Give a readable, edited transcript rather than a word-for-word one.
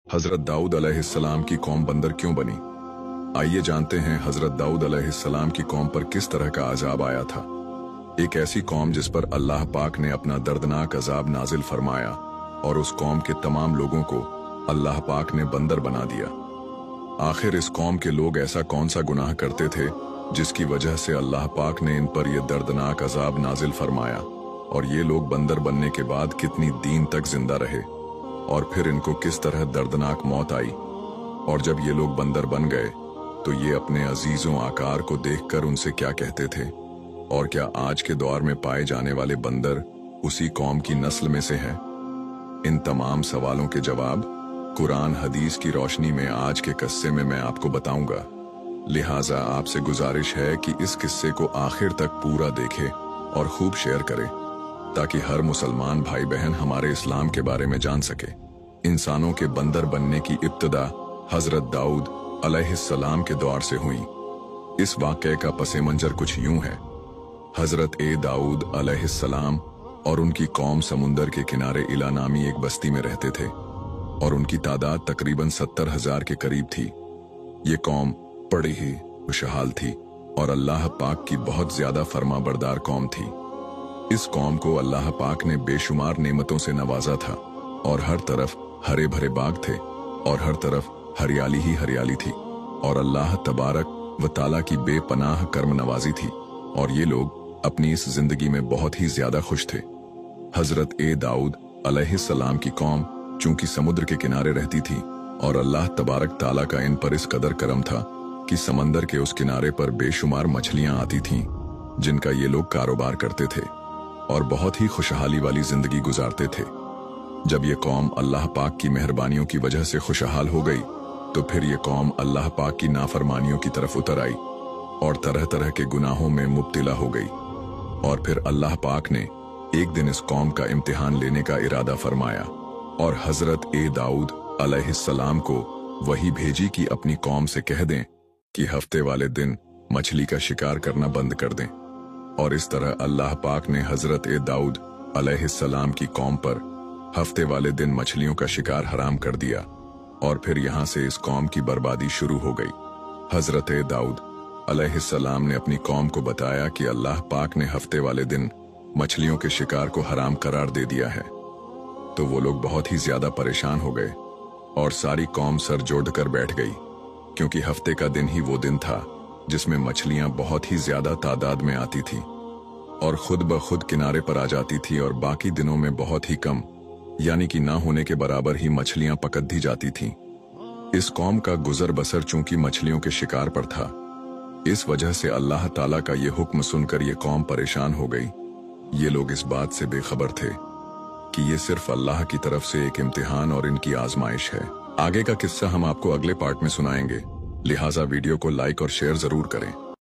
हजरत दाऊद अलैहिस्सलाम की कौम बंदर क्यों बनी? आइए जानते हैं हजरत दाऊद अलैहिस्सलाम की कौम पर किस तरह का अजाब आया था। एक ऐसी कौम जिस पर अल्लाह पाक ने अपना दर्दनाक अजाब नाजिल फरमाया और उस कौम के तमाम लोगों को अल्लाह पाक ने बंदर बना दिया। आखिर इस कौम के लोग ऐसा कौन सा गुनाह करते थे जिसकी वजह से अल्लाह पाक ने इन पर यह दर्दनाक अजाब नाजिल फरमाया, और ये लोग बंदर बनने के बाद कितनी दीन तक जिंदा रहे और फिर इनको किस तरह दर्दनाक मौत आई। और जब ये लोग बंदर बन गए तो ये अपने अजीजों आकार को देखकर उनसे क्या कहते थे, और क्या आज के दौर में पाए जाने वाले बंदर उसी कौम की नस्ल में से हैं? इन तमाम सवालों के जवाब कुरान हदीस की रोशनी में आज के किस्से में मैं आपको बताऊंगा। लिहाजा आपसे गुजारिश है कि इस किस्से को आखिर तक पूरा देखें और खूब शेयर करें ताकि हर मुसलमान भाई बहन हमारे इस्लाम के बारे में जान सके। इंसानों के बंदर बनने की इब्तिदा हजरत दाऊद अलैहिस्सलाम के दौर से हुई। इस वाक़े का पसे मंजर कुछ यूं है। हजरत दाऊद अलैहिस्सलाम और उनकी कौम समुंदर के किनारे इला नामी एक बस्ती में रहते थे और उनकी तादाद तकरीबन 70,000 के करीब थी। ये कौम बड़ी ही खुशहाल थी और अल्लाह पाक की बहुत ज्यादा फर्मा बरदार कौम थी। इस कौम को अल्लाह पाक ने बेशुमार नेमतों से नवाजा था और हर तरफ हरे भरे बाग थे और हर तरफ हरियाली ही हरियाली थी और अल्लाह तबारक व ताला की बेपनाह कर्म नवाजी थी, और ये लोग अपनी इस जिंदगी में बहुत ही ज्यादा खुश थे। हजरत दाऊद अलैहिस्सलाम की कौम चूंकि समुद्र के किनारे रहती थी और अल्लाह तबारक ताला का इन पर इस कदर करम था कि समंदर के उस किनारे पर बेशुमार मछलियां आती थीं जिनका ये लोग कारोबार करते थे और बहुत ही खुशहाली वाली जिंदगी गुजारते थे। जब ये कौम अल्लाह पाक की मेहरबानियों की वजह से खुशहाल हो गई तो फिर ये कौम अल्लाह पाक की नाफरमानियों की तरफ उतर आई और तरह तरह के गुनाहों में मुब्तिला हो गई। और फिर अल्लाह पाक ने एक दिन इस कौम का इम्तिहान लेने का इरादा फरमाया और हजरत दाऊद अलैहिस्सलाम को वही भेजी कि अपनी कौम से कह दें कि हफ्ते वाले दिन मछली का शिकार करना बंद कर दें। और इस तरह अल्लाह पाक ने हजरत दाऊद अलैहिस्सलाम की कौम पर हफ्ते वाले दिन मछलियों का शिकार हराम कर दिया और फिर यहां से इस कौम की बर्बादी शुरू हो गई। हजरत दाऊद अलैहिस्सलाम ने अपनी कौम को बताया कि अल्लाह पाक ने हफ्ते वाले दिन मछलियों के शिकार को हराम करार दे दिया है। तो वो लोग बहुत ही ज्यादा परेशान हो गए और सारी कौम सर जोड़कर बैठ गई, क्योंकि हफ्ते का दिन ही वो दिन था जिसमें मछलियां बहुत ही ज्यादा तादाद में आती थी और खुद ब खुद किनारे पर आ जाती थी, और बाकी दिनों में बहुत ही कम यानी कि ना होने के बराबर ही मछलियां पकड़ दी जाती थीं। इस कौम का गुजर बसर चूंकि मछलियों के शिकार पर था, इस वजह से अल्लाह ताला का ये हुक्म सुनकर ये कौम परेशान हो गई। ये लोग इस बात से बेखबर थे कि ये सिर्फ अल्लाह की तरफ से एक इम्तिहान और इनकी आजमाइश है। आगे का किस्सा हम आपको अगले पार्ट में सुनाएंगे, लिहाजा वीडियो को लाइक और शेयर जरूर करें।